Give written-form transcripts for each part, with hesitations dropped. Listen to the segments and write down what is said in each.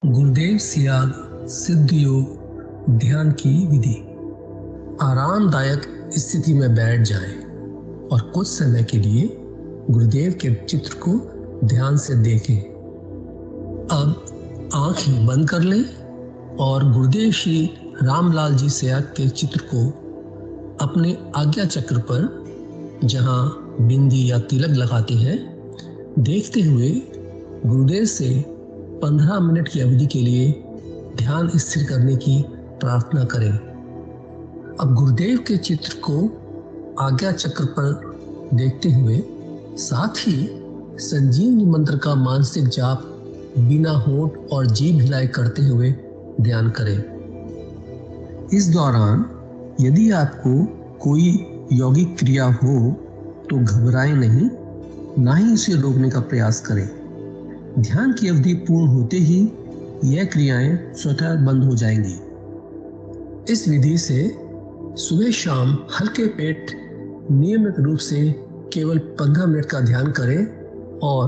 गुरुदेव सियाग सिद्ध योग ध्यान की विधि। आरामदायक स्थिति में बैठ जाएं और कुछ समय के लिए गुरुदेव के चित्र को ध्यान से देखें। अब आंखें बंद कर लें और गुरुदेव श्री रामलाल जी सियाग के चित्र को अपने आज्ञा चक्र पर, जहां बिंदी या तिलक लगाते हैं, देखते हुए गुरुदेव से 15 मिनट की अवधि के लिए ध्यान स्थिर करने की प्रार्थना करें। अब गुरुदेव के चित्र को आज्ञा चक्र पर देखते हुए साथ ही संजीवनी मंत्र का मानसिक जाप बिना होंठ और जीभ हिलाए करते हुए ध्यान करें। इस दौरान यदि आपको कोई यौगिक क्रिया हो तो घबराएं नहीं, ना ही इसे रोकने का प्रयास करें। ध्यान की अवधि पूर्ण होते ही यह क्रियाएं स्वतः बंद हो जाएंगी। इस विधि से सुबह शाम हल्के पेट नियमित रूप से केवल 15 मिनट का ध्यान करें और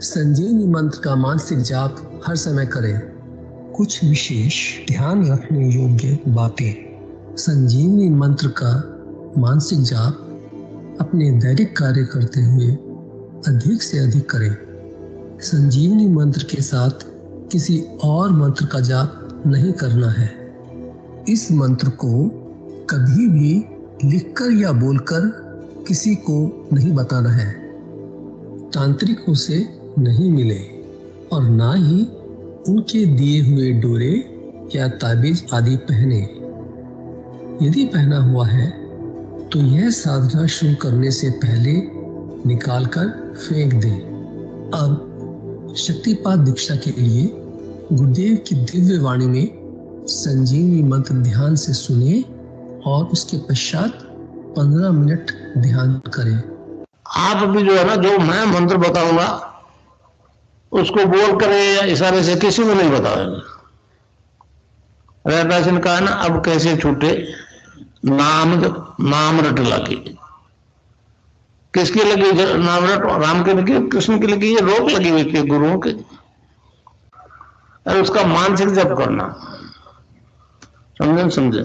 संजीवनी मंत्र का मानसिक जाप हर समय करें। कुछ विशेष ध्यान रखने योग्य बातें। संजीवनी मंत्र का मानसिक जाप अपने दैनिक कार्य करते हुए अधिक से अधिक करें। संजीवनी मंत्र के साथ किसी और मंत्र का जाप नहीं करना है। इस मंत्र को कभी भी लिखकर या बोलकर किसी को नहीं बताना है। तांत्रिकों से नहीं मिले और ना ही उनके दिए हुए डोरे या ताबीज आदि पहने। यदि पहना हुआ है तो यह साधना शुरू करने से पहले निकालकर फेंक दें। अब शक्तिपात दीक्षा के लिए गुरुदेव की दिव्य वाणी में संजीवनी मंत्र ध्यान से सुने और उसके पश्चात 15 मिनट ध्यान करें। आप अभी जो है ना, जो मैं मंत्र बताऊंगा उसको बोल करे या इशारे से किसी को नहीं बताएंगे। रैदास ने कहा ना, अब कैसे छूटे नाम रट लगी। किसकी लगी नाम रट? राम की लगी, कृष्ण की लगी। ये रोक लगी हुई थी गुरुओं की। और उसका मानसिक जप करना, समझे?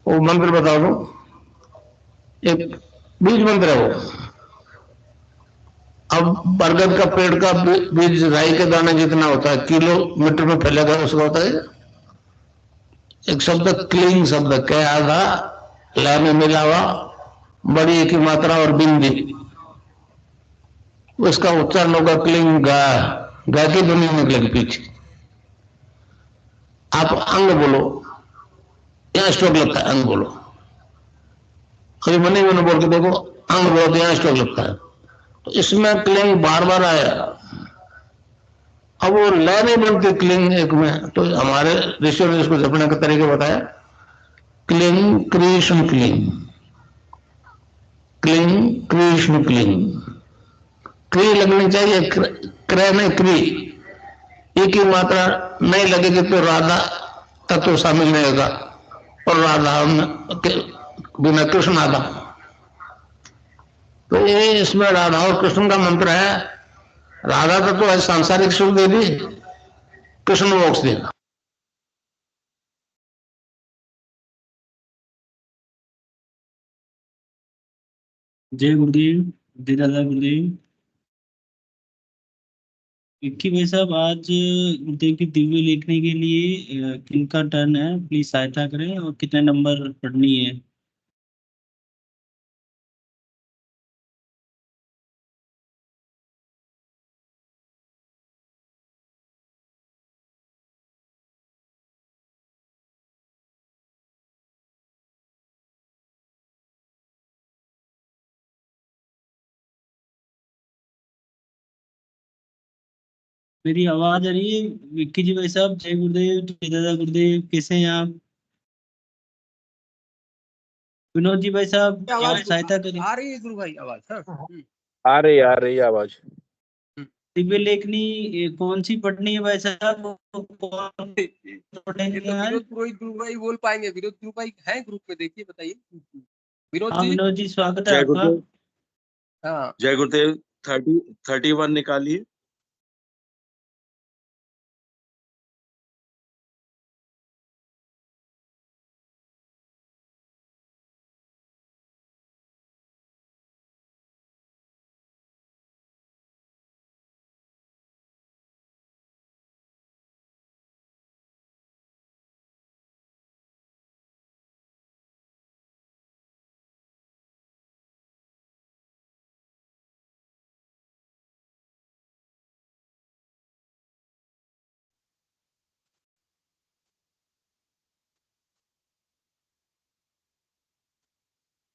वो मंत्र बता दो, एक बीज मंत्र है वो। अब बरगद का पेड़ का बीज राई के दाने जितना होता है, किलोमीटर में फैलेगा उसका होता है। एक शब्द क्लीन शब्द के आधा लय में मिला हुआ, बड़ी की मात्रा और बिंदी, उसका उच्चारण होगा क्लीन गा। गा की दुनिया निकलेगी पीछे। आप अंग बोलो, यहां स्ट्रोक लगता है। अंग बोलो, कभी मनी मैंने बोल के देखो, अंग बोलो तो यहां स्ट्रोक लगता है। तो इसमें क्लिंग बार बार आया। अब वो लय नहीं बनती क्लिंग एक में, तो हमारे ऋषियों ने इसको जपने का तरीका बताया। Cling Krishna cling, cling Krishna cling. क्री लगनी चाहिए, क्रय में क्री। एक ही मात्रा नहीं लगेगी तो राधा तत्व शामिल नहीं होगा, और राधा बिना कृष्ण आधा। तो ये इसमें राधा और कृष्ण का मंत्र है। राधा तत्व है सांसारिक सुख दे दी, कृष्ण मोक्ष देगा। जय गुरुदेव, जय दादा गुरुदेव। विक्की भाई साहब, आज गुरुदेव की दिव्य लिखने के लिए किनका टर्न है? प्लीज सहायता करें, और कितने नंबर पढ़नी है? मेरी आवाज आ रही है विक्की जी भाई साहब? जय गुरुदेव, जय दादा गुरुदेव। कैसे हैं आप? विनोद जी भाई साहब, सहायता करें। आ रही है गुरु भाई आवाज? आ रही है आवाज। दिव्य लेखनी कौन सी पढ़नी है भाई साहब? कौन पढ़ेंगे आज? विनोद पुरोहित गुरु भाई बोल पाएंगे? विनोद गुरु भाई है ग्रुप में, देखिए बताइए। हाँ विनोद जी, स्वागत है जय आपका। गुरुदेव, हाँ जय गुरुदेव। 31 निकालिए।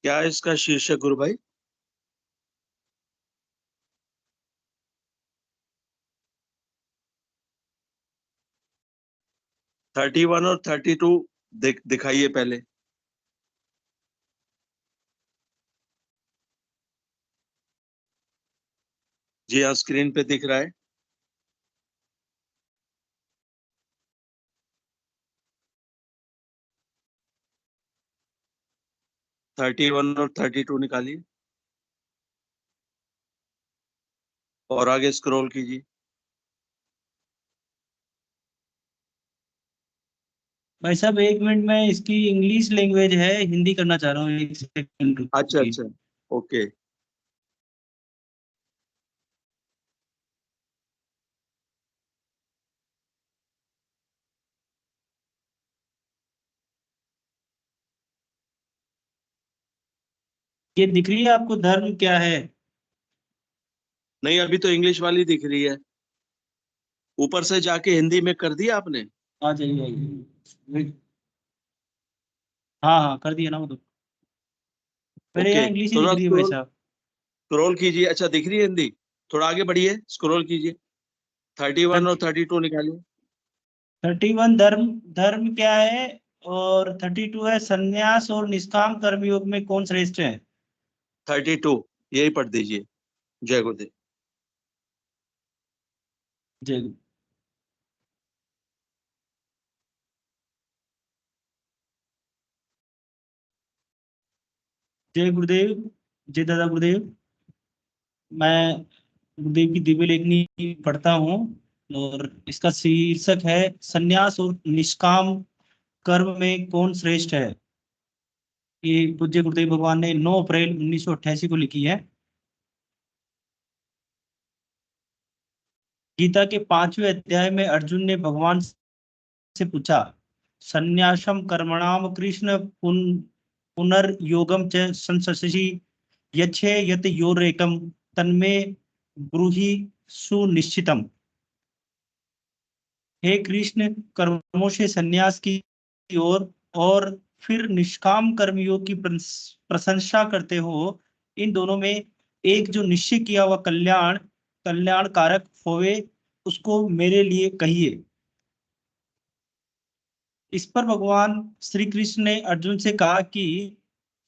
क्या है इसका शीर्षक गुरु भाई? थर्टी वन और 32 दिखाइए पहले। जी हाँ, स्क्रीन पे दिख रहा है। थर्टी वन और 32 निकालिए और आगे स्क्रॉल कीजिए। भाई साहब 1 मिनट में, इसकी इंग्लिश लैंग्वेज है, हिंदी करना चाह रहा हूँ, 1 सेकंड अच्छा रुकिए। अच्छा, ओके। ये दिख रही है आपको, धर्म क्या है? नहीं, अभी तो इंग्लिश वाली दिख रही है। ऊपर से जाके हिंदी में कर दिया आपने? आ जाइए आइए। हाँ हाँ, कर दिया ना वो तो। मेरे यहाँ ओके, इंग्लिश ही दिख थोड़ा रही है भाई स्क्रॉल साहब। स्क्रॉल कीजिए। अच्छा, दिख रही है हिंदी? थोड़ा आगे बढ़िए, स्क्रॉल कीजिए। 31 और 32 निकालिए। 31 धर्म, धर्म क्या है? और 32 है संन्यास और निष्काम कर्मयोग में कौन श्रेष्ठ है? 32 यही पढ़ दीजिए। जय गुरुदेव। जय गुरु। जय गुरुदेव। जय दादा गुरुदेव। मैं गुरुदेव की दिव्य लेखनी पढ़ता हूँ, और इसका शीर्षक है संन्यास और निष्काम कर्म में कौन श्रेष्ठ है। ये पूज्य गुरुदेव भगवान ने 9 अप्रैल 1988 को लिखी है। गीता के 5वें अध्याय में अर्जुन ने भगवान से पूछा, संन्यासम कर्मणाम कृष्ण पुनर्योगम च संससि यच्छे यत योरेकम तन्मे ब्रूहि सुनिश्चितम। हे कृष्ण, कर्मों से संन्यास की ओर और फिर निष्काम कर्मयोग की प्रशंसा करते हो, इन दोनों में एक जो निश्चय किया हुआ कल्याणकारक होवे, उसको मेरे लिए कहिए। इस पर भगवान श्री कृष्ण ने अर्जुन से कहा कि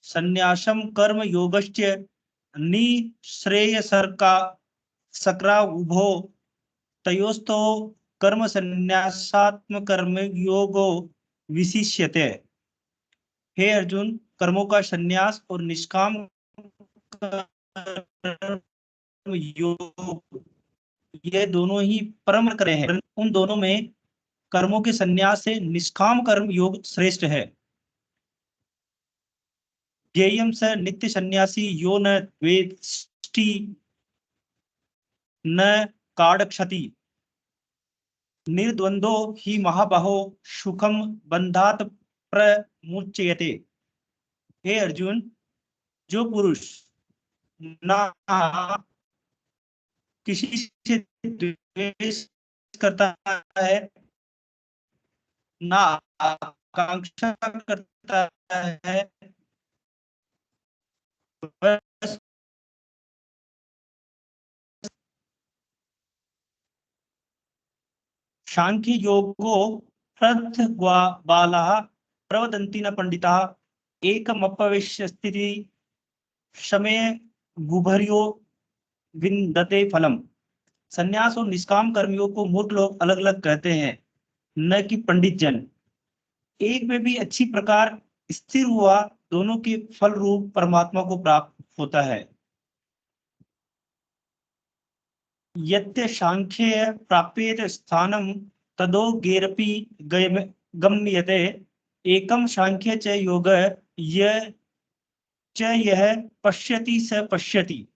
संन्यासम कर्म योगश्च निःश्रेयसर का सक्रा उभो तयोस्तो कर्म संन्यासात्म कर्म योगो विशिष्यते। हे अर्जुन, कर्मों का संन्यास और निष्काम कर्म योग, ये दोनों ही परम करे हैं। उन दोनों में कर्मों के संन्यास से निष्काम कर्म योग श्रेष्ठ है। ज्ञेयम स नित्य सन्यासी यो न द्वेष्टि न काढ़क्षति निर्द्वंदो ही महाबाहो सुखम बंधात प्रमुच्यते। हे अर्जुन, जो पुरुष ना किसी से द्वेष करता है, ना आकांक्षा करता है, वह सांख्य योगो बाला प्रवदन्ति न पंडिता एकमपवेश्य स्थिति समय गुभर्यो विन्दते फलम। संन्यास और निष्काम कर्मियों को मूर्ख लोग अलग अलग कहते हैं, न कि पंडित जन। एक में भी अच्छी प्रकार स्थिर हुआ, दोनों के फल रूप परमात्मा को प्राप्त होता है। यत्य सांख्य प्राप्येत स्थानम तदो गेरपि गम्यते एकम सांख्य च योग यह च यह पश्यति स पश्यति।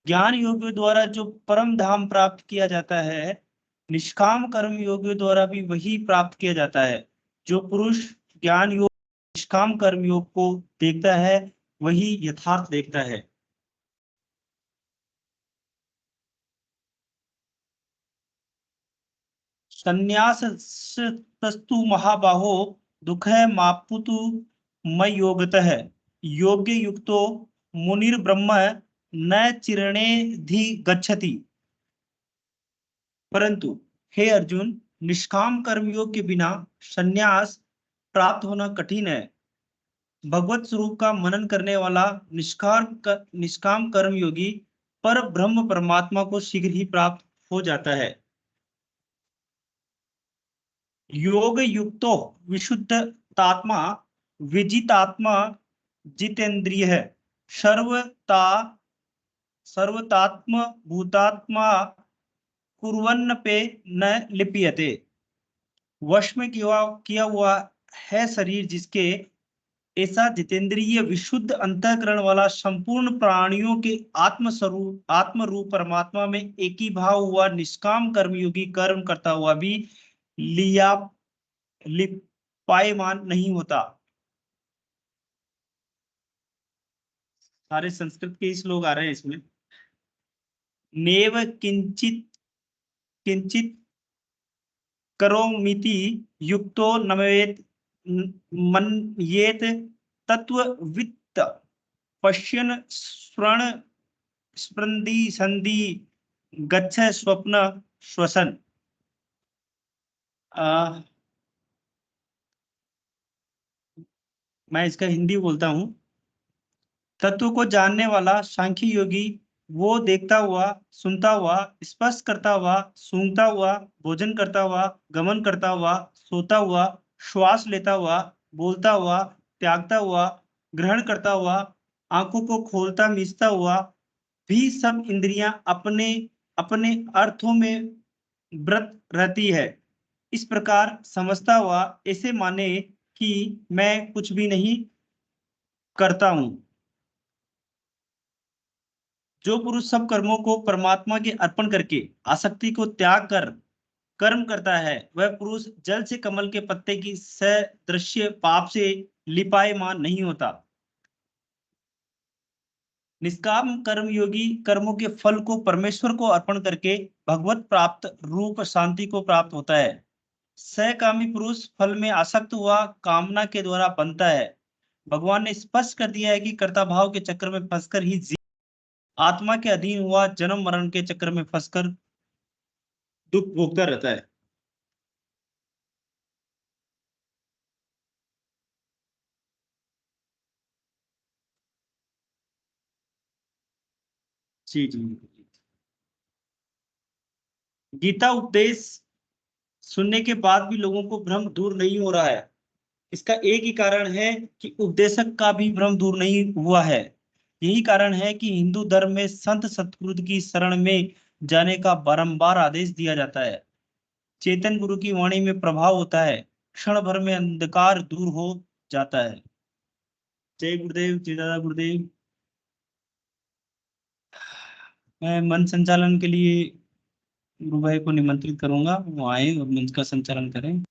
ज्ञान योग द्वारा जो परम धाम प्राप्त किया जाता है, निष्काम कर्म योग द्वारा भी वही प्राप्त किया जाता है। जो पुरुष ज्ञान योग निष्काम कर्म योग को देखता है, वही यथार्थ देखता है। संन्यास तस्तु महाबाहो दुख है मापुतु मयोगतः योग्य युक्तो मुनिर्ब्रह्म न चिरणेधि गच्छति। परंतु हे अर्जुन, निष्काम कर्मयोग के बिना संन्यास प्राप्त होना कठिन है। भगवत स्वरूप का मनन करने वाला निष्काम कर्मयोगी पर ब्रह्म परमात्मा को शीघ्र ही प्राप्त हो जाता है। योग युक्तो विशुद्धात्मा विजितात्मा जितेंद्रिय है, सर्वतात्म भूतात्मा कुर्वन्न पे न लिप्यते। वश में किया हुआ है शरीर जिसके, ऐसा जितेंद्रिय विशुद्ध अंतःकरण वाला संपूर्ण प्राणियों के आत्म रूप परमात्मा में एक ही भाव हुआ निष्काम कर्मयोगी कर्म करता हुआ भी लिपायमान नहीं होता। सारे संस्कृत के ही श्लोक आ रहे हैं इसमें। नेव किंचित किंचित करोमिति युक्तो नमवेत मन्येत तत्ववित्त पश्यन् स्पृंदी संधि गच्छ स्वप्न श्वसन। मैं इसका हिंदी बोलता हूं। तत्व को जानने वाला सांख्य योगी वो देखता हुआ, सुनता हुआ, स्पर्श करता हुआ, सूंघता हुआ, भोजन करता हुआ, गमन करता हुआ, सोता हुआ, श्वास लेता हुआ, बोलता हुआ, त्यागता हुआ, ग्रहण करता हुआ, आंखों को खोलता मीचता हुआ भी सब इंद्रियां अपने अपने अर्थों में व्रत रहती है। इस प्रकार समझता हुआ ऐसे माने कि मैं कुछ भी नहीं करता हूं। जो पुरुष सब कर्मों को परमात्मा के अर्पण करके आसक्ति को त्याग कर कर्म करता है, वह पुरुष जल से कमल के पत्ते की सदृश्य पाप से लिपायमान नहीं होता। निष्काम कर्म योगी कर्मों के फल को परमेश्वर को अर्पण करके भगवत प्राप्त रूप शांति को प्राप्त होता है। सहकामी पुरुष फल में आसक्त हुआ कामना के द्वारा बनता है। भगवान ने स्पष्ट कर दिया है कि कर्ता भाव के चक्र में फंसकर ही आत्मा के अधीन हुआ जन्म मरण के चक्र में फंसकर दुख भोगता रहता है। जी जी। गीता उपदेश सुनने के बाद भी लोगों को भ्रम दूर नहीं हो रहा है। इसका एक ही कारण है कि उपदेशक का भी भ्रम दूर नहीं हुआ है। यही कारण है कि हिंदू धर्म में संत सतगुरु की शरण में जाने का बारंबार आदेश दिया जाता है। चेतन गुरु की वाणी में प्रभाव होता है, क्षण भर में अंधकार दूर हो जाता है। जय गुरुदेव, जय दादा गुरुदेव। मैं मंच संचालन के लिए गुरु भाई को निमंत्रित करूंगा, वो आए और मंच का संचालन करें।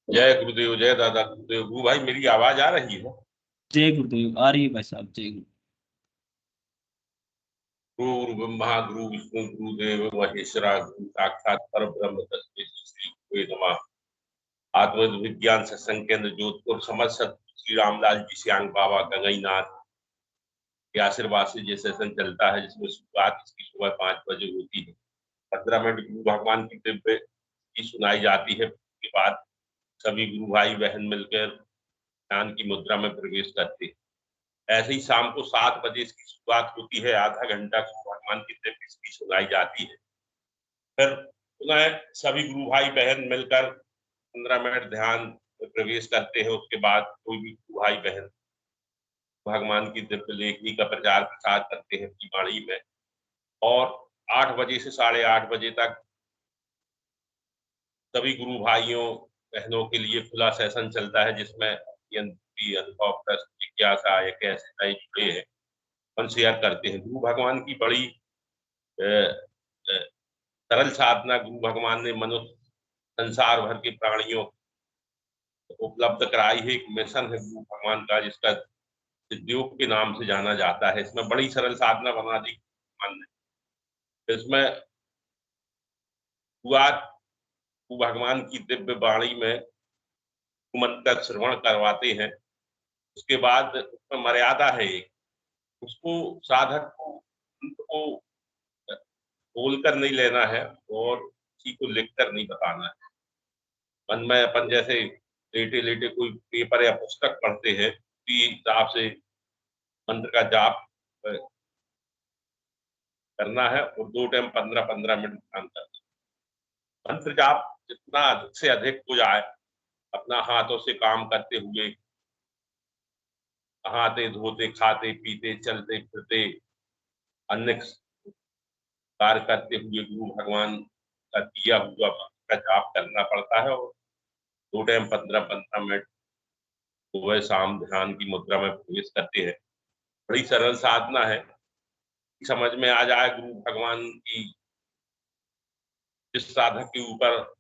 जय गुरुदेव, जय दादा गुरुदेव। गुरु भाई मेरी आवाज आ रही है? जय गुरुदेव, आ रही है भाई साहब। जय गुरु। गुरु ब्रह्मा गुरु विष्णु गुरुदेव महेश्वरा, गुरु साक्षात परब्रह्म तस्मै श्री गुरुवे नमः। आत्म विज्ञान सत्संग केंद्र जोधपुर समस्त श्री रामलाल जी श्यांग बाबा गंगईनाथ के आशीर्वाद से ये सेशन चलता है, जिसमें शुरुआत इसकी सुबह 5 बजे होती है। 15 मिनट गुरु भगवान की दिव्य की सुनाई जाती है। उसके बाद सभी गुरु भाई बहन मिलकर ध्यान की मुद्रा में प्रवेश करते हैं। ऐसे ही शाम को 7 बजे इसकी शुरुआत होती है। आधा घंटा भगवान की दिव्य इसकी सुनाई जाती है। फिर पुनः सभी गुरु भाई बहन मिलकर 15 मिनट ध्यान में प्रवेश करते हैं। उसके बाद कोई भी गुरु भाई बहन भगवान की दिव्य लेखनी का प्रचार प्रसार करते हैं अपनी वाणी में। और 8 बजे से 8:30 बजे तक सभी गुरु भाइयों बहनों के लिए खुला सेशन चलता है, जिसमें अनुभव, प्रश्न, जिज्ञासा या कैसे नए जुड़े हैं हम शेयर करते हैं। गुरु भगवान की बड़ी सरल साधना गुरु भगवान ने मनुष्य संसार भर के प्राणियों को उपलब्ध कराई है। एक मिशन है गुरु भगवान का, जिसका सिद्धियोग के नाम से जाना जाता है। इसमें बड़ी सरल साधना बना दी भगवान ने। इसमें गुरु भगवान की दिव्य वाणी में मंत्र का श्रवण करवाते हैं। उसके बाद उसमें मर्यादा है एक, उसको साधक को बोलकर नहीं लेना है और किसी को लिखकर नहीं बताना है। मन में अपन जैसे लेटे लेटे कोई पेपर या पुस्तक पढ़ते हैं, उसी हिसाब से मंत्र का जाप करना है और 2 टाइम 15-15 मिनट ध्यान करना। मंत्र जाप जितना अधिक से अधिक हो जाए, अपना हाथों से काम करते हुए, नहाते धोते, खाते पीते, चलते फिरते, अन्य कार्य करते हुए गुरु भगवान का दिया हुआ मंत्र का जाप करना पड़ता है। और 2 टाइम 15-15 मिनट सुबह शाम ध्यान की मुद्रा में प्रवेश करते हैं। बड़ी सरल साधना है, समझ में आ जाए गुरु भगवान की जिस साधक के ऊपर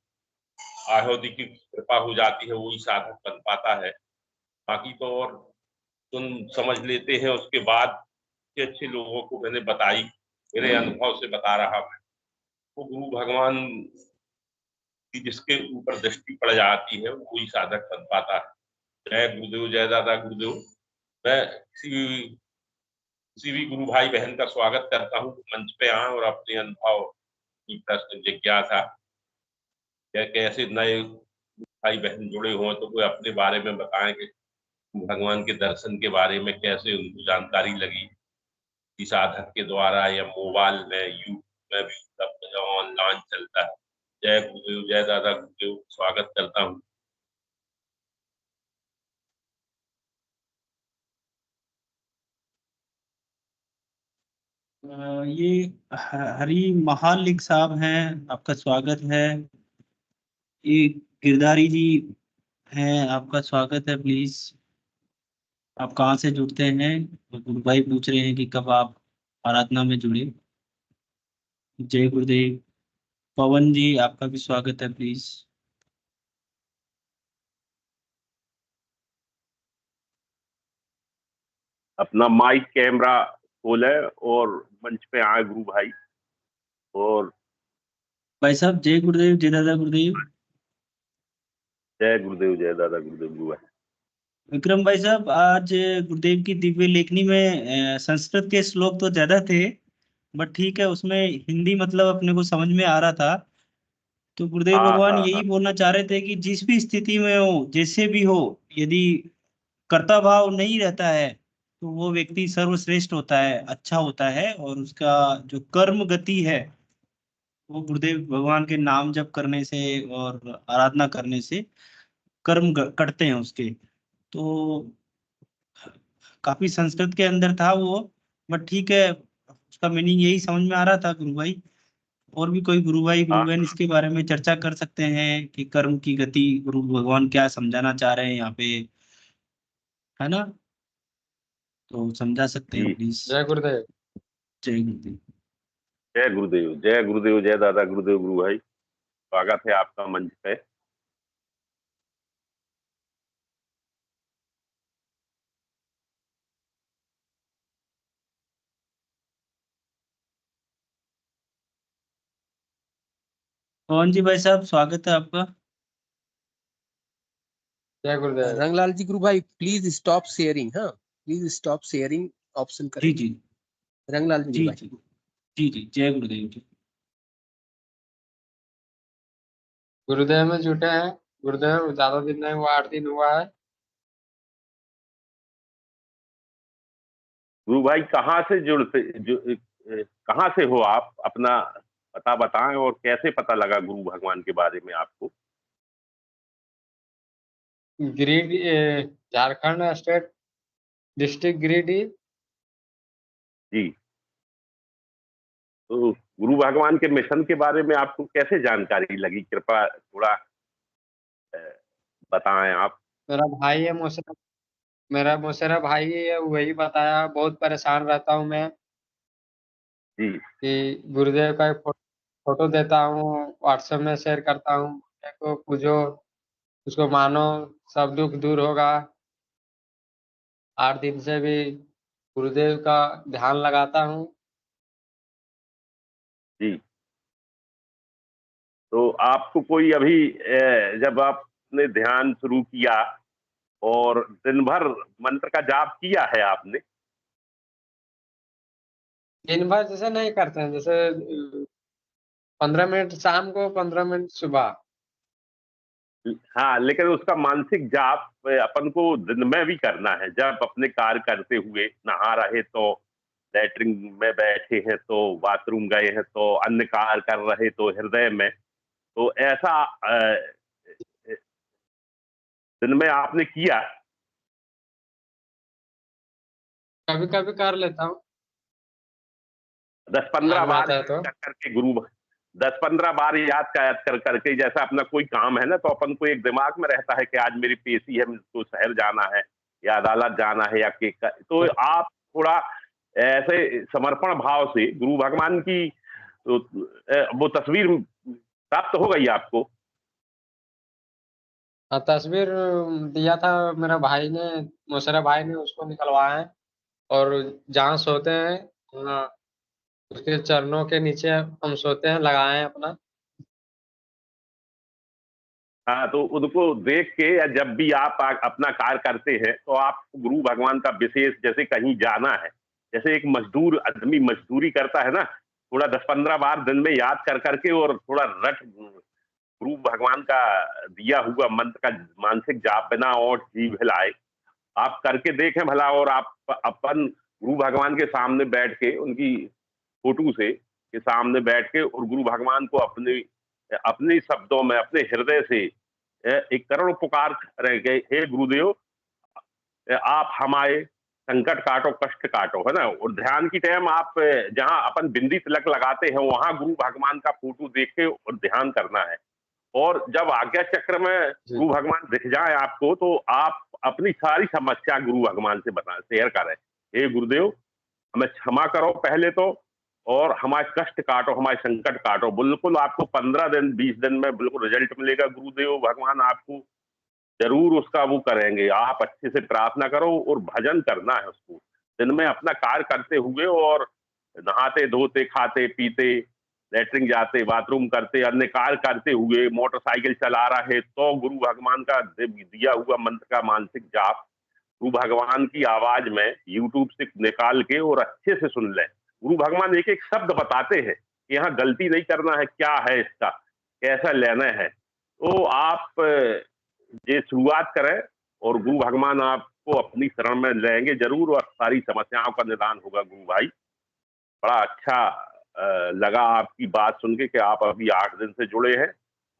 आहुति की कृपा हो जाती है, वही साधक बन पाता है। बाकी तो और सुन समझ लेते हैं, उसके बाद अच्छे लोगों को मैंने बताई, मेरे अनुभव से बता रहा मैं। वो गुरु भगवान की जिसके ऊपर दृष्टि पड़ जाती है, वही साधक बन पाता है। जय गुरुदेव, जय दादा गुरुदेव। मैं किसी भी गुरु भाई बहन का स्वागत करता हूँ, मंच पे आए और अपने अनुभव की प्रश्न, जिज्ञासा या कैसे नए भाई बहन जुड़े हों तो कोई अपने बारे में बताएं कि भगवान के दर्शन के बारे में कैसे उनको जानकारी लगी, किसी साधक के द्वारा या मोबाइल में, यूट्यूब में भी सब ऑनलाइन चलता है। जय गुरुदेव, जय दादा गुरुदेव, स्वागत करता हूँ। ये हरी महालिक साहब हैं, आपका स्वागत है। ये गिरधारी जी हैं, आपका स्वागत है। प्लीज आप कहाँ से जुड़ते हैं? गुरु भाई पूछ रहे हैं कि कब आप आराधना में जुड़े। जय गुरुदेव। पवन जी, आपका भी स्वागत है। प्लीज अपना माइक कैमरा खोले और मंच पे आए गुरु भाई। और भाई साहब, जय गुरुदेव, जय दादा गुरुदेव। जय गुरुदेव, जय दादा गुरुदेव गुरु भाई। विक्रम भाई साहब, आज गुरुदेव की दिव्य लेखनी में संस्कृत के श्लोक तो ज्यादा थे, बट ठीक है, उसमें हिंदी मतलब अपने को समझ में आ रहा था। तो गुरुदेव हाँ भगवान हाँ यही हाँ, बोलना चाह रहे थे कि जिस भी स्थिति में हो, जैसे भी हो, यदि कर्ता भाव नहीं रहता है तो वो व्यक्ति सर्वश्रेष्ठ होता है, अच्छा होता है, और उसका जो कर्म गति है वो गुरुदेव भगवान के नाम जप करने से और आराधना करने से कर्म कटते हैं उसके। तो काफी संस्कृत के अंदर था वो, बट ठीक है, उसका मीनिंग यही समझ में आ रहा था गुरु भाई। और भी कोई गुरु भाई गुरु हाँ। बहन इसके बारे में चर्चा कर सकते हैं कि कर्म की गति गुरु भगवान क्या समझाना चाह रहे हैं यहाँ पे, है ना? तो समझा सकते हैं जी, प्लीज। जय गुरुदेव। जय गुरुदेव। जय गुरुदेव, जय गुरुदेव, जय दादा गुरुदेव गुरु भाई। स्वागत है आपका मंच पे। पवन जी भाई साहब, स्वागत है आपका। जय गुरुदेव। रंगलाल जी गुरु भाई प्लीज स्टॉप शेयरिंग, हाँ प्लीज स्टॉप शेयरिंग ऑप्शन जी करें। जी रंगलाल जी जी गुरु भाई। जी जी जी, जय गुरुदेव जी। गुरुदेव में जुटे हैं। गुरुदेव ज्यादा दिन नहीं हुआ, 8 दिन हुआ है। गुरु भाई कहाँ से हो आप? अपना पता बताएं और कैसे पता लगा गुरु भगवान के बारे में आपको? Giridih, Jharkhand state, district Giridih. जी, तो गुरु भगवान के मिशन के बारे में आपको कैसे जानकारी लगी, कृपया थोड़ा बताएं आप। मेरा भाई है मोसेरा, मेरा मोसेरा भाई है, वही बताया। बहुत परेशान रहता हूँ मैं जी कि गुरुदेव का एक फोटो देता हूँ, व्हाट्सएप में शेयर करता हूँ, गुरुदेव को पूजो, उसको मानो, सब दुख दूर होगा। 8 दिन से भी गुरुदेव का ध्यान लगाता हूँ। जी। तो आपको कोई अभी जब आपने ध्यान शुरू किया और दिन भर मंत्र का जाप किया है आपने? दिन भर जैसे नहीं करते हैं, जैसे 15 मिनट शाम को, 15 मिनट सुबह। हाँ, लेकिन उसका मानसिक जाप अपन को दिन में भी करना है। जब अपने कार्य करते हुए, नहा रहे तो, लैट्रिन में बैठे हैं तो, बाथरूम गए हैं तो, अन्य कार्य कर रहे तो हृदय में, तो ऐसा दिन में आपने किया? कभी कभी कर लेता हूँ, 10-15 ध्यान में बार आता है तो। याद कर करके गुरु, 10-15 बार याद कर करके, जैसा अपना कोई काम है ना, तो अपन को एक दिमाग में रहता है कि आज मेरी पेशी है, मुझको शहर जाना है या अदालत जाना है या केक का, तो आप थोड़ा ऐसे समर्पण भाव से गुरु भगवान की तो, वो तस्वीर प्राप्त हो गई आपको? हाँ, तस्वीर दिया था मेरा भाई ने, मोसेरा भाई ने, उसको निकलवाया है। और जहाँ सोते हैं, वहाँ उसके चरणों के नीचे हम सोते हैं, लगाए हैं अपना। हाँ, तो उनको देख के, या जब भी आप अपना कार्य करते हैं तो आप गुरु भगवान का विशेष, जैसे कहीं जाना है, जैसे एक मजदूर आदमी मजदूरी करता है ना, थोड़ा 10-15 बार दिन में याद कर करके और थोड़ा रट गुरु भगवान का दिया हुआ मंत्र का मानसिक जाप बिना और जीभ हिलाए आप करके देखें भला। और आप अपन गुरु भगवान के सामने बैठ के, उनकी फोटो से के सामने बैठ के, और गुरु भगवान को अपने अपने शब्दों में, अपने हृदय से एक करुण पुकार रह गए, हे गुरुदेव, आप हमारे संकट काटो, कष्ट काटो, है ना। और ध्यान की टाइम आप जहां अपन बिंदी तिलक लगाते हैं, वहां गुरु भगवान का फोटो देख के और ध्यान करना है। और जब आज्ञा चक्र में गुरु भगवान दिख जाए आपको, तो आप अपनी सारी समस्या गुरु भगवान से बता, शेयर करें, हे गुरुदेव, हमें क्षमा करो पहले तो, और हमारे कष्ट काटो, हमारे संकट काटो। बिल्कुल आपको 15 दिन 20 दिन में बिल्कुल रिजल्ट मिलेगा। गुरुदेव भगवान आपको जरूर उसका वो करेंगे। आप अच्छे से प्रार्थना करो और भजन करना है उसको दिन में अपना कार्य करते हुए, और नहाते धोते, खाते पीते, लेटरिन जाते, बाथरूम करते, अन्य कार्य करते हुए, मोटरसाइकिल चला रहे तो गुरु भगवान का दिया हुआ मंत्र का मानसिक जाप गुरु भगवान की आवाज में यूट्यूब से निकाल के और अच्छे से सुन लें। गुरु भगवान एक एक शब्द बताते हैं कि यहाँ गलती नहीं करना है, क्या है इसका, कैसा लेना है। तो आप ये शुरुआत करें और गुरु भगवान आपको अपनी शरण में लेंगे जरूर, और सारी समस्याओं का निदान होगा। गुरु भाई, बड़ा अच्छा लगा आपकी बात सुन के कि आप अभी 8 दिन से जुड़े हैं,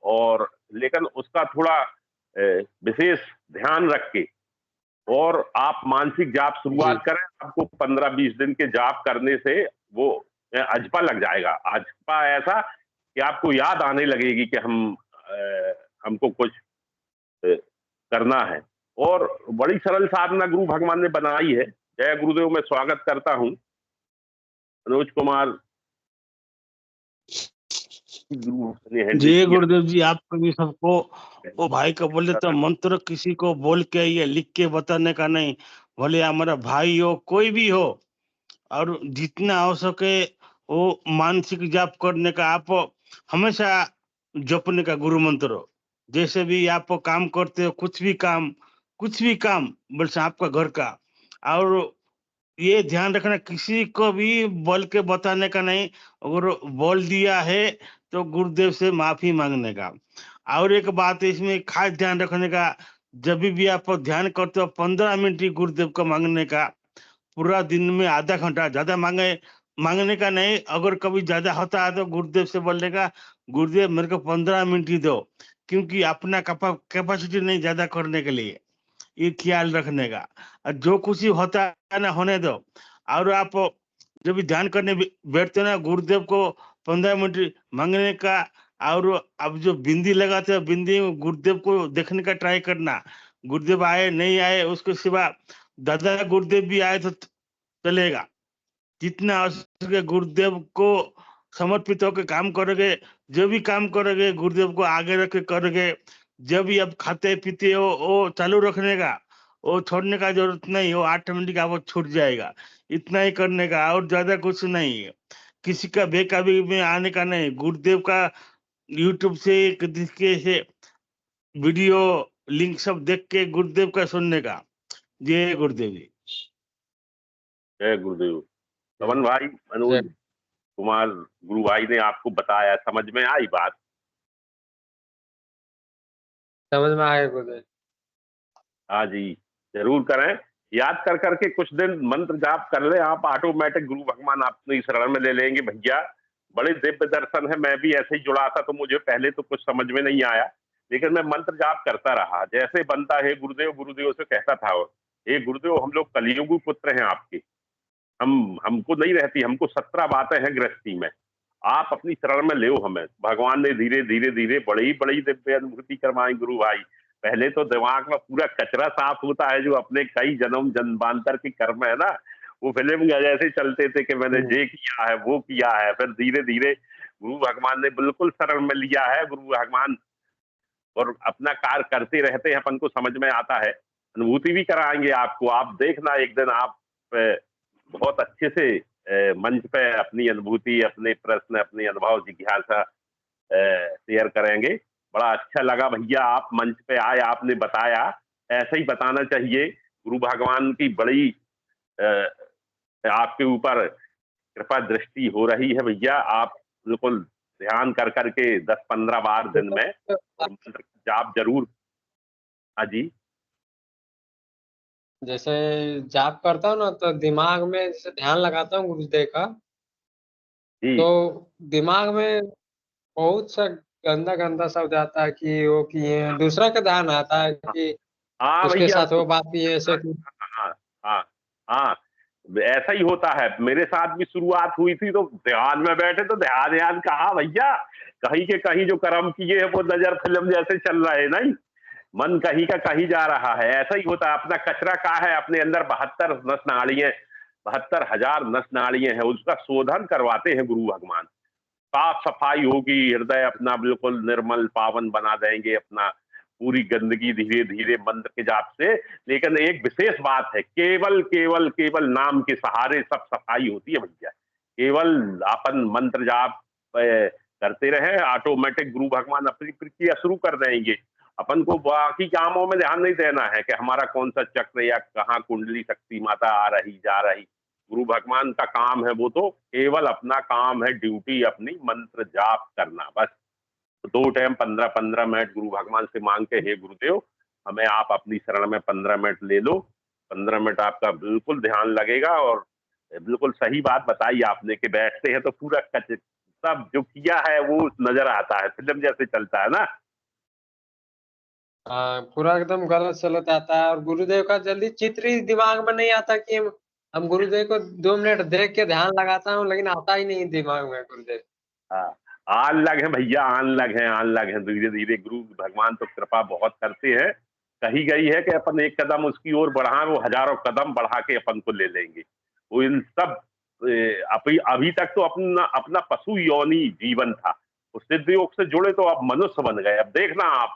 और लेकिन उसका थोड़ा विशेष ध्यान रख के, और आप मानसिक जाप शुरुआत करें। आपको 15-20 दिन के जाप करने से वो अजपा लग जाएगा। अजपा ऐसा कि आपको याद आने लगेगी कि हमको कुछ करना है। और बड़ी सरल साधना गुरु भगवान ने बनाई है। जय गुरुदेव। मैं स्वागत करता हूं मनोज कुमार जय गुरुदेव जी। आप कभी सबको वो भाई को बोले तो मंत्र किसी को बोल के या लिख के बताने का नहीं, भले हमारा भाई हो, कोई भी हो, और जितना हो सके वो मानसिक जाप करने का। आप हमेशा जपने का गुरु मंत्र, जैसे भी आप काम करते हो, कुछ भी काम बल्कि आपका घर का। और ये ध्यान रखना, किसी को भी बोल के बताने का नहीं। अगर बोल दिया है तो गुरुदेव से माफी मांगने का। और एक बात इसमें खास ध्यान रखने का, जब भी आप ध्यान करते हो 15 मिनट ही गुरुदेव को मांगने का। पूरा दिन में आधा घंटा ज्यादा मांगने का नहीं। अगर कभी ज्यादा होता है तो गुरुदेव से बोलने का, गुरुदेव मेरे को 15 मिनट ही दो, क्योंकि अपना कैपेसिटी नहीं ज्यादा करने के लिए, ये ख्याल रखने का। और जो कुछ ही होता है ना, होने दो। और आप जब भी ध्यान करने बैठते हो ना, गुरुदेव को 15 मिनट मांगने का। और अब जो बिंदी लगाते हैं, बिंदी में गुरुदेव को देखने का ट्राई करना। गुरुदेव आए नहीं आए उसके सिवा दादा गुरुदेव भी आए तो चलेगा। जितना हो सके गुरुदेव को समर्पित होकर काम करोगे, जो भी काम करोगे गुरुदेव को आगे रख के करोगे। जब भी आप खाते पीते हो वो चालू रखने का, वो छोड़ने का जरूरत नहीं, वो ऑटोमेटिक वो छूट जाएगा। इतना ही करने का और ज्यादा कुछ नहीं है। किसी का बेकाबी में आने का नहीं। गुरुदेव का यूट्यूब से किसी से वीडियो लिंक सब देख के गुरुदेव का सुनने का। जय गुरुदेव जी। जय गुरुदेव। पवन भाई, मनोज कुमार गुरु भाई ने आपको बताया, समझ में आई बात? समझ में आया गुरुदेव। हाँ जी, जरूर करें। याद कर करके कुछ दिन मंत्र जाप कर ले आप, ऑटोमेटिक गुरु भगवान अपनी शरण में ले लेंगे भैया। बड़े दिव्य दर्शन है। मैं भी ऐसे ही जुड़ा था तो मुझे पहले तो कुछ समझ में नहीं आया, लेकिन मैं मंत्र जाप करता रहा। जैसे बनता है गुरुदेव, गुरुदेव से कहता था, हे गुरुदेव हम लोग कलियुगी पुत्र हैं आपके, हमको नहीं रहती, हमको 17 बातें हैं गृहस्थी में, आप अपनी शरण में ले हमें। भगवान ने धीरे धीरे धीरे बड़ी बड़ी दिव्य अनुभूति करवाई गुरु भाई। पहले तो दिमाग में पूरा कचरा साफ होता है, जो अपने कई जन्म जन्मांतर की कर्म है ना, वो फिल्म जैसे चलते थे कि मैंने ये किया है वो किया है। फिर धीरे धीरे गुरु भगवान ने बिल्कुल शरण में लिया है गुरु भगवान, और अपना कार्य करते रहते हैं, अपन को समझ में आता है। अनुभूति भी कराएंगे आपको, आप देखना एक दिन आप बहुत अच्छे से मंच पे अपनी अनुभूति, अपने प्रश्न, अपने अनुभव, जिज्ञासा शेयर करेंगे। बड़ा अच्छा लगा भैया, आप मंच पे आए, आपने बताया। ऐसे ही बताना चाहिए। गुरु भगवान की बड़ी आपके ऊपर कृपा दृष्टि हो रही है भैया। आप बिल्कुल ध्यान कर करके 10-15 बार दिन में और मंत्र जाप जरूर। हाँ जी। जैसे जाप करता हूँ ना तो दिमाग में जैसे ध्यान लगाता हूँ गुरुदेव का, जी तो दिमाग में बहुत सा गंदा गंदा शब्द आता है कि वो किए हैं, दूसरा का ध्यान आता है कि हाँ उसके भैया। साथ वो बात की है, ऐसे कि हाँ हाँ हाँ, ऐसा ही होता है। मेरे साथ भी शुरुआत हुई थी तो ध्यान में बैठे तो ध्यान ध्यान कहा भैया, कहीं के कहीं जो कर्म किए हैं वो नजर फिल्म जैसे चल रहे, नहीं मन कहीं का कहीं जा रहा है। ऐसा ही होता है। अपना कचरा का है, अपने अंदर 72 नस नाड़ियां, 72,000 नस नाड़ियां हैं, उसका शोधन करवाते हैं गुरु भगवान। साफ सफाई होगी, हृदय अपना बिल्कुल निर्मल पावन बना देंगे, अपना पूरी गंदगी धीरे धीरे मंत्र के जाप से। लेकिन एक विशेष बात है, केवल केवल केवल नाम के सहारे सब सफाई होती है भैया। केवल अपन मंत्र जाप करते रहे, ऑटोमेटिक गुरु भगवान अपनी प्रक्रिया शुरू कर देंगे। अपन को बाकी कामों में ध्यान नहीं देना है कि हमारा कौन सा चक्र या कहाँ कुंडली शक्ति माता आ रही जा रही। गुरु भगवान का काम है वो, तो केवल अपना काम है, ड्यूटी अपनी मंत्र जाप करना बस। तो 2 टाइम 15-15 मिनट गुरु भगवान से मांग के, हे गुरुदेव हमें आप अपनी शरण में 15 मिनट ले लो। 15 मिनट आपका बिल्कुल ध्यान लगेगा। और बिल्कुल सही बात बताई आपने कि बैठते हैं तो पूरा सब जो किया है वो नजर आता है, फिल्म जैसे चलता है ना। पूरा एकदम गलत सलत आता है, और गुरुदेव का जल्दी चित्र ही दिमाग में नहीं आता कि हम गुरुदेव को 2 मिनट देख के ध्यान लगाता हूँ, लेकिन आता ही नहीं दिमाग में गुरुदेव। हाँ, आन लग है भैया, आन लग है, आन लग है। धीरे धीरे गुरु भगवान तो कृपा बहुत करते हैं। कही गई है कि अपन एक कदम उसकी ओर बढ़ाएं, वो हजारों कदम बढ़ा के अपन को ले लेंगे। वो इन सब अभी अभी तक तो अपना अपना पशु योनि जीवन था, उस सिद्ध योग से जुड़े तो अब मनुष्य बन गए। अब देखना आप,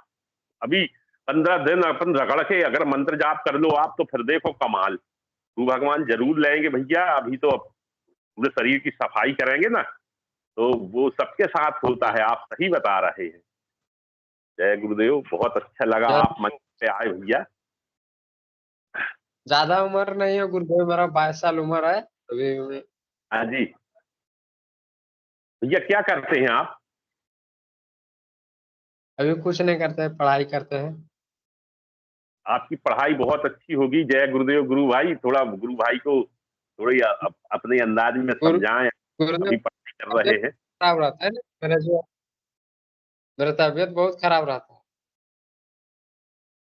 अभी 15 दिन अपन रगड़ के अगर मंत्र जाप कर लो आप, तो फिर देखो कमाल। गुरु भगवान जरूर लेंगे भैया। अभी तो पूरे शरीर की सफाई करेंगे ना, तो वो सबके साथ होता है। आप सही बता रहे हैं। जय गुरुदेव, बहुत अच्छा लगा आप मंच पे आए भैया। ज्यादा उम्र नहीं है गुरुदेव, मेरा 22 साल उम्र है अभी। हाँ जी भैया, क्या करते हैं आप? अभी कुछ नहीं करते, पढ़ाई करते हैं। आपकी पढ़ाई बहुत अच्छी होगी। जय गुरुदेव गुरु भाई। थोड़ा गुरु भाई को थोड़ी अपने अंदाज में गुरु समझाएं, गुरुदेव अभी पढ़ाई कर तबियत रहे हैं। खराब रहता है ना, मेरा तबियत बहुत खराब रहता है।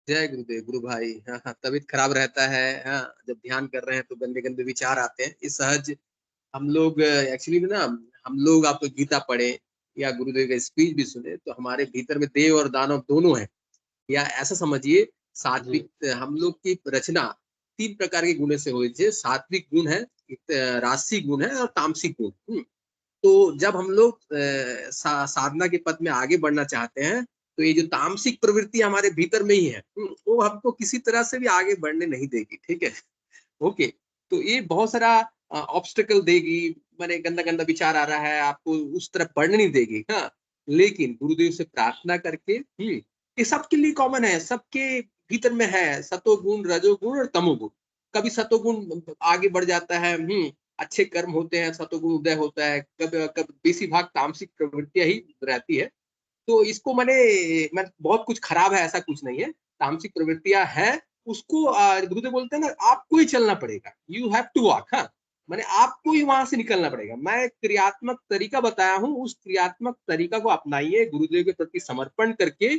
जय गुरुदेव गुरु भाई। हाँ हाँ, तबीयत खराब रहता है। हाँ, जब ध्यान कर रहे हैं तो गंदे गंदे विचार आते हैं। इस सहज हम लोग एक्चुअली में ना हम लोग आप गीता पढ़े या गुरुदेव का स्पीच भी सुने तो हमारे भीतर में देव और दानव दोनों है, या ऐसा समझिए सात्विक हम लोग की रचना 3 प्रकार के गुण से हुई है। सात्विक गुण है, राजसिक गुण है और तामसिक गुण। तो जब हम लोग साधना के पथ में आगे बढ़ना चाहते हैं तो ये जो तामसिक प्रवृत्ति हमारे भीतर में ही है, वो हमको किसी तरह से भी आगे बढ़ने नहीं देगी। ठीक है, ओके। तो ये बहुत सारा ऑब्स्टेकल देगी, मैंने गंदा गंदा विचार आ रहा है, आपको उस तरफ बढ़ने नहीं देगी। हाँ, लेकिन गुरुदेव से प्रार्थना करके ये सबके लिए कॉमन है, सबके भीतर में है, सतोगुण, रजोगुण और तमोगुण। कभी सतोगुण आगे बढ़ जाता है, अच्छे कर्म होते हैं, सतोगुण उदय होता है, कब बेसी भाग तामसिक प्रवृत्तियां ही रहती है। तो इसको मैं बहुत कुछ खराब है ऐसा कुछ नहीं है, तामसिक प्रवृत्तियां है, उसको गुरुदेव बोलते हैं ना, आपको ही चलना पड़ेगा, यू हैव टू वॉक। हाँ, मैंने आपको ही वहां से निकलना पड़ेगा। मैं क्रियात्मक तरीका बताया हूँ, उस क्रियात्मक तरीका को अपनाइए, गुरुदेव के प्रति समर्पण करके।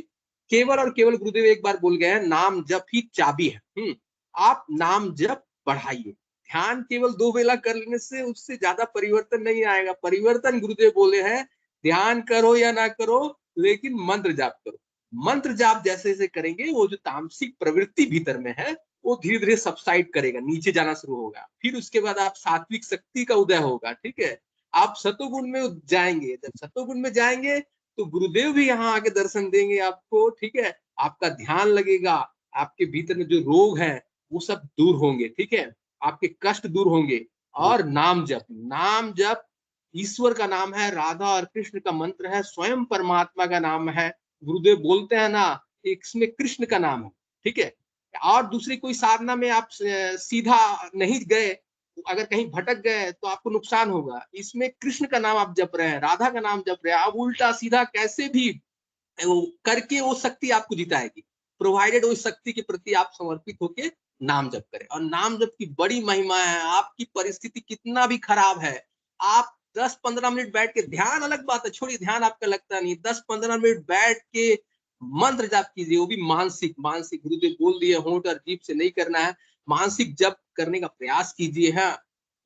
केवल और केवल गुरुदेव एक बार बोल गए हैं, नाम जप ही चाबी है। आप नाम जप बढ़ाइए। ध्यान केवल 2 वेला कर लेने से उससे ज्यादा परिवर्तन नहीं आएगा। परिवर्तन गुरुदेव बोले हैं, ध्यान करो या ना करो, लेकिन मंत्र जाप करो। मंत्र जाप जैसे जैसे करेंगे, वो जो तामसिक प्रवृत्ति भीतर में है वो धीरे धीरे सबसाइड करेगा, नीचे जाना शुरू होगा। फिर उसके बाद आप सात्विक शक्ति का उदय होगा। ठीक है, आप सतोगुण में जाएंगे। जब सतोगुण में जाएंगे तो गुरुदेव भी यहाँ आके दर्शन देंगे आपको। ठीक है, आपका ध्यान लगेगा, आपके भीतर में जो रोग है वो सब दूर होंगे। ठीक है, आपके कष्ट दूर होंगे। और नाम जप ईश्वर का नाम है, राधा और कृष्ण का मंत्र है, स्वयं परमात्मा का नाम है। गुरुदेव बोलते हैं ना, इसमें कृष्ण का नाम है। ठीक है, और दूसरी कोई साधना में आप सीधा नहीं गए, अगर कहीं भटक गए तो आपको नुकसान होगा। इसमें कृष्ण का नाम आप जप रहे हैं, राधा का नाम जप रहे हैं, आप उल्टा सीधा कैसे भी वो करके वो शक्ति आपको जिताएगी, प्रोवाइडेड उस शक्ति के प्रति आप समर्पित होके नाम जप करें। और नाम जप की बड़ी महिमा है। आपकी परिस्थिति कितना भी खराब है, आप 10-15 मिनट बैठ के, ध्यान अलग बात है, छोड़िए ध्यान आपका लगता नहीं, 10-15 मिनट बैठ के मंत्र जाप कीजिए, वो भी मानसिक। गुरुदेव बोल दिए होंठ और जीभ से नहीं करना है, मानसिक जप करने का प्रयास कीजिए। हाँ,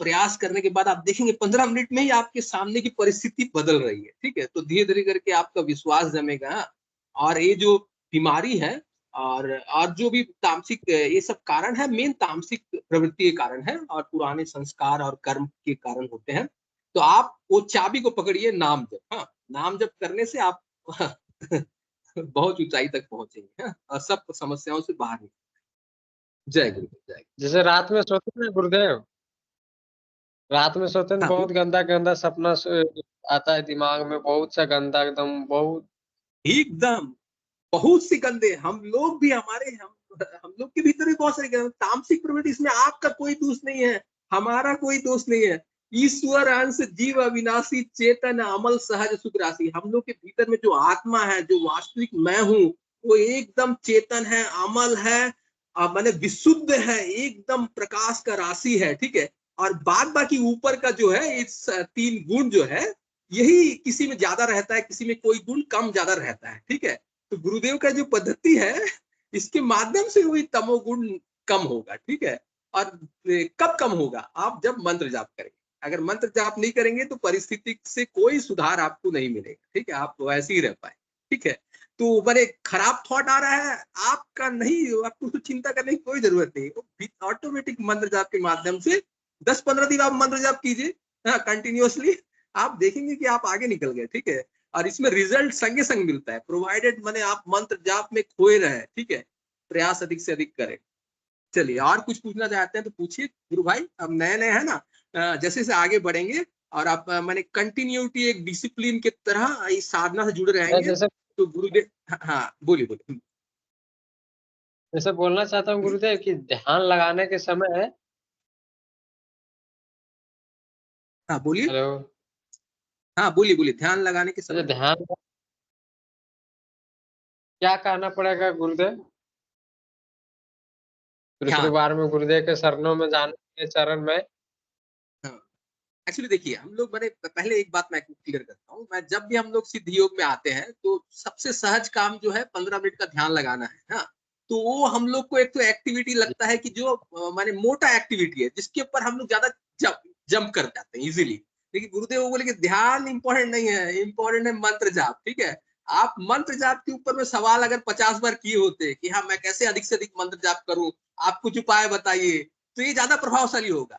प्रयास करने के बाद आप देखेंगे 15 मिनट में ही आपके सामने की परिस्थिति बदल रही है। ठीक है, तो धीरे धीरे करके आपका विश्वास जमेगा। और ये जो बीमारी है और जो भी तामसिक ये सब कारण है, मेन तामसिक प्रवृत्ति के कारण है और पुराने संस्कार और कर्म के कारण होते हैं। तो आप वो चाबी को पकड़िए, नाम जप। हाँ, नाम जप करने से आप बहुत ऊंचाई तक पहुंचेंगे। हाँ, और सब समस्याओं से बाहर निकलेंगे। जय गुरु, जय। जैसे रात में सोते हैं गुरुदेव, रात में सोते हैं हाँ, बहुत गंदा गंदा सपना आता है दिमाग में, बहुत सा गंदा एकदम, बहुत एकदम बहुत सी गंदे। हम लोग भी हम लोग के भीतर भी बहुत सारी तामसिक प्रवृत्ति, इसमें आपका कोई दोष नहीं है, हमारा कोई दोष नहीं है। ईश्वर अंश जीव अविनाशी चेतन अमल सहज सुख राशि। हम लोग के भीतर में जो आत्मा है, जो वास्तविक मैं हूँ, वो एकदम चेतन है, अमल है, माने विशुद्ध है, एकदम प्रकाश का राशि है। ठीक है, और बाद बाकी ऊपर का जो है, इस 3 गुण जो है, यही किसी में ज्यादा रहता है, किसी में कोई गुण कम ज्यादा रहता है। ठीक है, तो गुरुदेव का जो पद्धति है, इसके माध्यम से वही तमोगुण कम होगा। ठीक है, और कब कम होगा? आप जब मंत्र जाप करेंगे। अगर मंत्र जाप नहीं करेंगे तो परिस्थिति से कोई सुधार आपको नहीं मिलेगा। ठीक है, आप वैसे ही रह पाए। ठीक है, तो बड़े खराब थॉट आ रहा है आपका, नहीं, आपको चिंता करने की कोई जरूरत नहीं। ऑटोमेटिक मंत्र जाप के माध्यम से 10-15 दिन आप मंत्र जाप कीजिए कंटिन्यूअसली, आप देखेंगे कि आप आगे निकल गए। ठीक है, और इसमें रिजल्ट संगे संग मिलता है, प्रोवाइडेड माने आप मंत्र जाप में खोए रहे। ठीक है, प्रयास अधिक से अधिक करें। चलिए, और कुछ पूछना चाहते हैं तो पूछिए गुरु भाई। अब नए नए है ना, जैसे जैसे आगे बढ़ेंगे और आप माने कंटिन्यूटी, एक डिसिप्लिन की तरह इस साधना से जुड़े रहेंगे जैसे तो गुरुदेव। हाँ, बोलिए बोलिए। जैसे बोलना चाहता हूँ गुरुदेव कि ध्यान लगाने के समय, हाँ बोलिए। हेलो, हाँ बोलिए बोलिए, ध्यान लगाने के जैसे समय ध्यान क्या कहना पड़ेगा गुरुदेव? ध्यान। शुक्रवार में गुरुदेव के शरणों में जाने के चरण में। हाँ, एक्चुअली देखिए, हम लोग, मैंने पहले एक बात मैं क्लियर करता हूँ, मैं जब भी हम लोग सिद्ध योग में आते हैं तो सबसे सहज काम जो है 15 मिनट का ध्यान लगाना है। हाँ, तो वो हम लोग को एक तो एक्टिविटी लगता है कि जो माने मोटा एक्टिविटी है, जिसके ऊपर हम लोग ज्यादा जंप कर जाते हैं इजीली। लेकिन गुरुदेव बोले कि ध्यान इंपॉर्टेंट नहीं है, इंपॉर्टेंट है मंत्र जाप। ठीक है, आप मंत्र जाप के ऊपर में सवाल अगर 50 बार किए होते कि हाँ मैं कैसे अधिक से अधिक मंत्र जाप करूं, आप कुछ उपाय बताइए, तो ये ज्यादा प्रभावशाली होगा।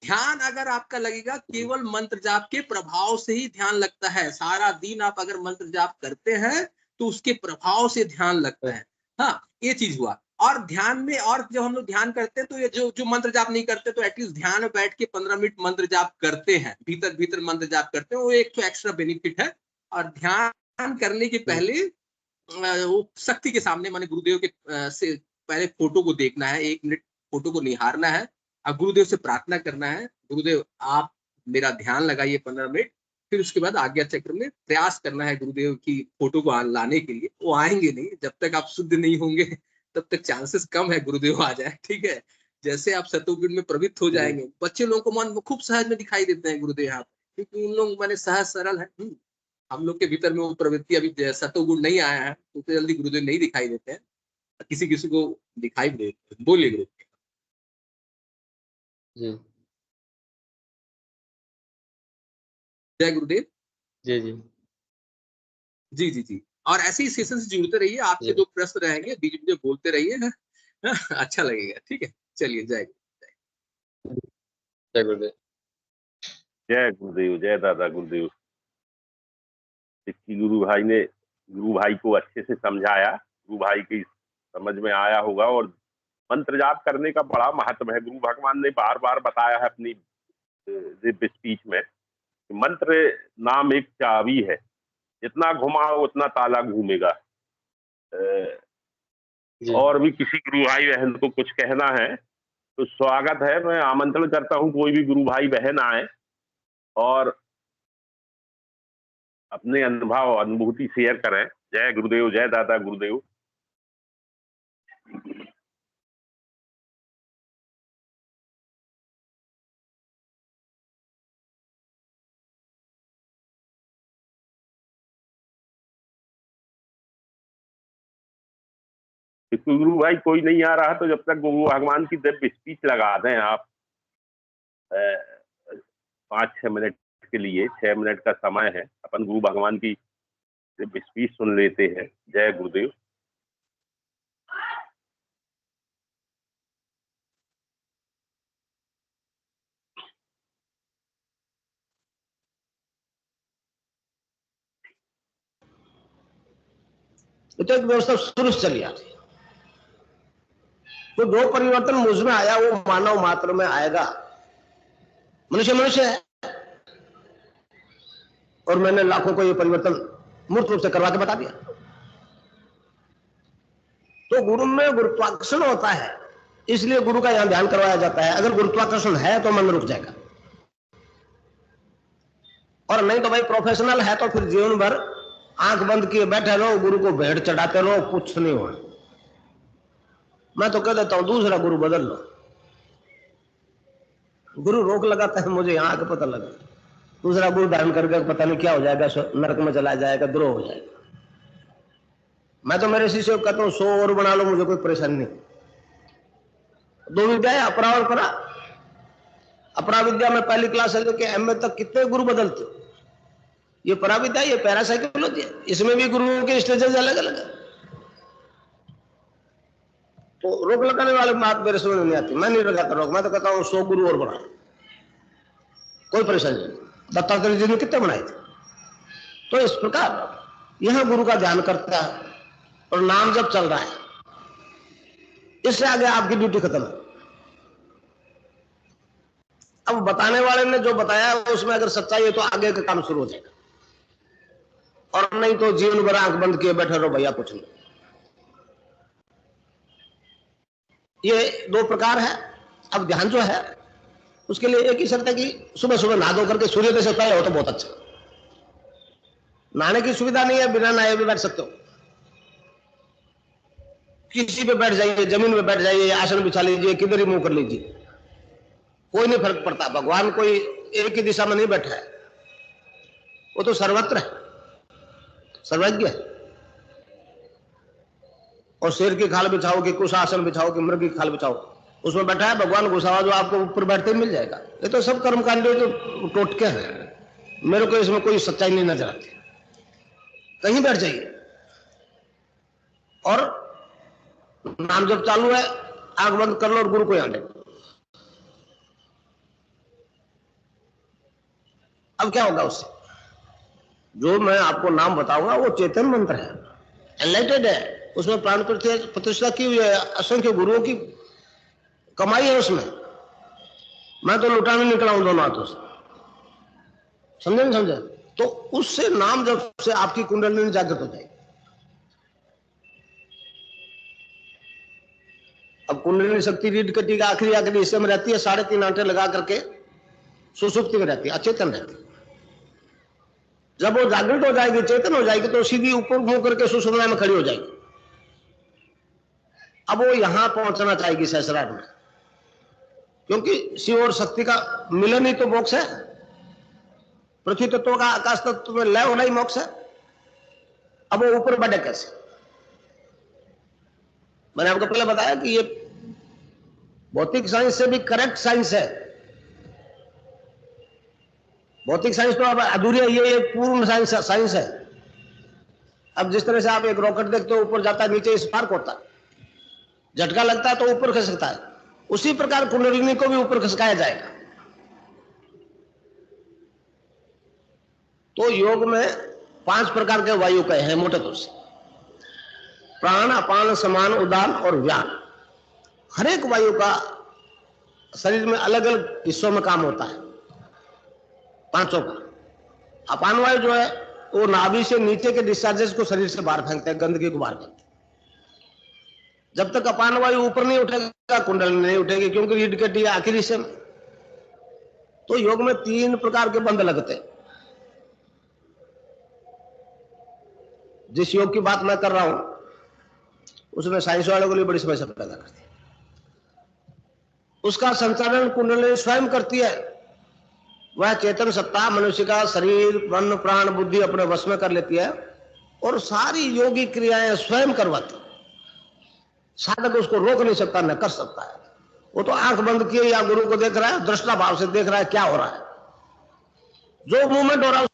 ध्यान अगर आपका लगेगा केवल मंत्र जाप के प्रभाव से ही ध्यान लगता है। सारा दिन आप अगर मंत्र जाप करते हैं तो उसके प्रभाव से ध्यान लगता है। हाँ, ये चीज हुआ। और ध्यान में, और जब हम लोग ध्यान करते हैं तो ये जो मंत्र जाप नहीं करते तो एटलीस्ट ध्यान में बैठ के 15 मिनट मंत्र जाप करते हैं, भीतर भीतर मंत्र जाप करते हैं, वो एक तो एक्स्ट्रा बेनिफिट है। और ध्यान करने के पहले वो शक्ति के सामने, माने गुरुदेव के से पहले फोटो को देखना है, 1 मिनट फोटो को निहारना है और गुरुदेव से प्रार्थना करना है, गुरुदेव आप मेरा ध्यान लगाइए 15 मिनट। फिर उसके बाद आज्ञा चक्र में प्रयास करना है गुरुदेव की फोटो को लाने के लिए। वो आएंगे नहीं, जब तक आप शुद्ध नहीं होंगे तब तक चांसेस कम है गुरुदेव आ जाए। ठीक है, जैसे आप सतोगुण में प्रवृत्त हो जाएंगे, बच्चे लोगों को मन खूब सहज में दिखाई देते हैं गुरुदेव यहाँ, क्योंकि उन लोग माने सहज सरल है। हम लोग के भीतर में वो प्रवृत्ति अभी सतोगुण नहीं आया है, तो जल्दी गुरुदेव नहीं दिखाई देते हैं, किसी किसी को दिखाई देते हैं। बोलिए गुरुदेव। जी जय गुरुदेव। जी जी जी जी जी। और ऐसे ही सेशन से जुड़ते रहिए, आपके जो प्रश्न रहेंगे बीच बीच बोलते रहिए, अच्छा लगेगा। ठीक है, चलिए जय गुरुदेव। जय गुरुदेव, जय दादा गुरुदेव। गुरु भाई को अच्छे से समझाया, गुरु भाई की समझ में आया होगा। और मंत्र जाप करने का बड़ा महत्व है। गुरु भगवान ने बार बार बताया है अपनी दिव्य स्पीच में, मंत्र नाम एक चाबी है, जितना घुमाओ उतना ताला घूमेगा। और भी किसी गुरु भाई बहन को कुछ कहना है तो स्वागत है। मैं आमंत्रण करता हूं कोई भी गुरु भाई बहन आए और अपने अनुभव अनुभूति शेयर करें। जय गुरुदेव, जय दादा गुरुदेव। गुरु भाई कोई नहीं आ रहा तो जब तक गुरु भगवान की दिव्य स्पीच लगा दें आप 5-6 मिनट के लिए। 6 मिनट का समय है, अपन गुरु भगवान की दिव्य स्पीच सुन लेते हैं। जय गुरुदेव। तो एक व्यवस्था शुरू से चली आती है। तो जो परिवर्तन मुझमें आया वो मानव मात्र में आएगा। मनुष्य मनुष्य है और मैंने लाखों को ये परिवर्तन मूर्त रूप से करवा के बता दिया। तो गुरु में गुरुत्वाकर्षण होता है, इसलिए गुरु का यहां ध्यान करवाया जाता है। अगर गुरुत्वाकर्षण है तो मन रुक जाएगा, और नहीं तो भाई प्रोफेशनल है तो फिर जीवन भर आंख बंद किए बैठे रहो, गुरु को भेंट चढ़ाते रहो, कुछ नहीं होना। मैं तो कह देता हूं दूसरा गुरु बदल लो। गुरु रोक लगाता है, मुझे यहां आके पता लगा दूसरा गुरु धारण करके पता नहीं क्या हो जाएगा, नरक में चला जाएगा, द्रोह हो जाएगा। मैं तो मेरे शिष्य को कहता हूं 100 और बना लो, मुझे कोई परेशानी नहीं। 2 विद्याएं, अपरा और परा। अपरा विद्या में पहली क्लास से लेकर एमए तक कितने गुरु बदलते। ये परा विद्या, ये पैरासाइकिल होती है, इसमें भी गुरुओं के स्टेजेस अलग अलग है। तो रोक लगाने वाले बात मेरे समझ में नहीं आती। मैं नहीं लगाता रोक, मैं तो कहता हूँ 100 गुरु और बना, कोई परेशानी नहीं। दत्तात्रेय जी ने कितने बनाए थे। तो इस प्रकार यह गुरु का ध्यान करता है और नाम जब चल रहा है, इससे आगे आपकी ड्यूटी खत्म है। अब बताने वाले ने जो बताया उसमें अगर सच्चाई है तो आगे का काम शुरू हो जाएगा, और नहीं तो जीवन भर आंख बंद किए बैठे रहो, भैया कुछ नहीं। ये 2 प्रकार है। अब ध्यान जो है उसके लिए एक ही शर्त है कि सुबह सुबह नहा धो करके सूर्योदय से पहले हो तो बहुत अच्छा। नहाने की सुविधा नहीं है, बिना नहाए भी बैठ सकते हो। किसी पे बैठ जाइए, जमीन पे बैठ जाइए, आसन बिछा लीजिए, किधर ही मुंह कर लीजिए, कोई नहीं फर्क पड़ता। भगवान कोई एक ही दिशा में नहीं बैठा है, वो तो सर्वत्र है, सर्वज्ञ है। और शेर की खाल बिछाओ कि कुश आसन बिछाओ कि मृग की खाल बिछाओ, उसमें बैठा है भगवान घुसा हुआ, जो आपको ऊपर बैठते ही मिल जाएगा। ये तो सब कर्मकांडियों के टोटके हैं, मेरे को इसमें कोई सच्चाई नहीं नजर आती। कहीं बैठ जाइए और नाम जब चालू है, आंख बंद कर लो और गुरु को याद रखो। अब क्या होगा उससे? जो मैं आपको नाम बताऊंगा वो चेतन मंत्र है, एनलाइटेड है, उसमें प्राण प्रतिष्ठा की हुई है, असंख्य गुरुओं की कमाई है उसमें। मैं तो लुटाने निकला हूं दोनों हाथों से, समझे नहीं समझे? तो उससे नाम जब से आपकी कुंडलिनी जागृत हो जाएगी। अब कुंडलिनी शक्ति रीढ़ कटी का आखिरी आखिरी हिस्से में रहती है, 3.5 आंटे लगा करके सुसुप्ति में रहती है, अचेतन रहती है। जब वो जागृत हो जाएगी, चेतन हो जाएगी, तो सीधी ऊपर मुंह करके सुषुम्ना में खड़ी हो जाएगी। अब वो यहां पहुंचना चाहेगी सहस्रार में, क्योंकि शिव और शक्ति का मिलन ही तो मोक्ष है। पृथ्वी तत्व का आकाश तत्व में लय होना ही मोक्ष है। अब वो ऊपर बढ़े कैसे? मैंने आपको पहले बताया कि ये भौतिक साइंस से भी करेक्ट साइंस है। भौतिक साइंस तो अब अधूरी है, ये पूर्ण साइंस है। अब जिस तरह से आप एक रॉकेट देखते हो, ऊपर जाता है, नीचे स्पार्क होता है, झटका लगता है तो ऊपर खिसकता है, उसी प्रकार कुंडलिनी को भी ऊपर खिसकाया जाएगा। तो योग में 5 प्रकार के वायु कहे हैं मोटे तौर से: प्राण, अपान, समान, उदान और व्यान। हर एक वायु का शरीर में अलग अलग हिस्सों में काम होता है, 5 का। अपान वायु जो है वो नाभि से नीचे के डिस्चार्जेस को शरीर से बाहर फेंकते हैं, गंदगी को बाहर फेंकते हैं। जब तक अपान वायु ऊपर नहीं उठेगा, कुंडलिनी नहीं उठेगी, क्योंकि रीढ़ कटी है आखिरी हिस्से में। तो योग में 3 प्रकार के बंध लगते हैं। जिस योग की बात मैं कर रहा हूं उसमें साइंस वालों के लिए बड़ी समस्या पैदा करती है। उसका संचालन कुंडलिनी स्वयं करती है। वह चेतन सत्ता मनुष्य का शरीर, मन, प्राण, बुद्धि अपने वश में कर लेती है और सारी योगी क्रियाएं स्वयं करवाती है। साधक उसको रोक नहीं सकता, न कर सकता है। वो तो आंख बंद किए या गुरु को देख रहा है, दृष्टा भाव से देख रहा है क्या हो रहा है, जो मूवमेंट हो रहा है।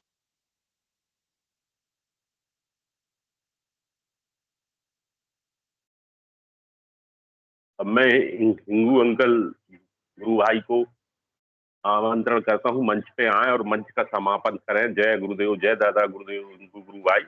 अब मैं हिंगू अंकल गुरु भाई को आमंत्रण करता हूं, मंच पे आए और मंच का समापन करें। जय गुरुदेव, जय दादा गुरुदेव, हिंगू गुरु भाई।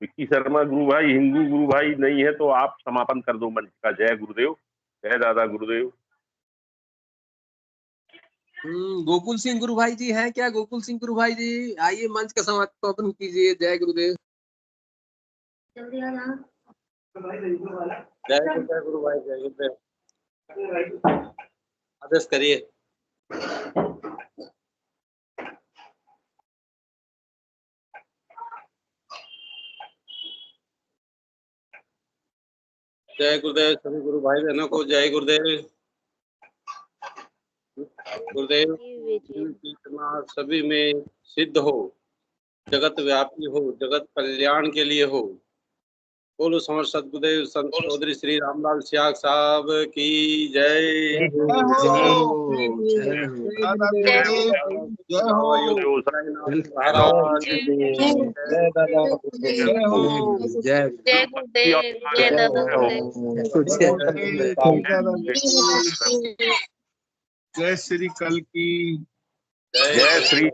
विक्की शर्मा गुरु भाई, हिंगू गुरु भाई नहीं है तो आप समापन कर दो मंच का। जय गुरुदेव, जय दादा गुरुदेव। गोकुल सिंह गुरु भाई जी हैं क्या? गोकुल सिंह गुरु भाई जी आइए, मंच का समापन कीजिए। जय गुरुदेव। जय गुरु भाई, जय गुरुदेव। आदेश करिए। जय गुरुदेव सभी गुरु भाई बहनों को जय गुरुदेव। गुरुदेव चेतना सभी में सिद्ध हो, जगत व्यापी हो, जगत कल्याण के लिए हो। बोलो समर्थ सदगुरुदेव संत चौधरी श्री रामलाल सियाग साहब की जय। जय श्री कल की जय श्री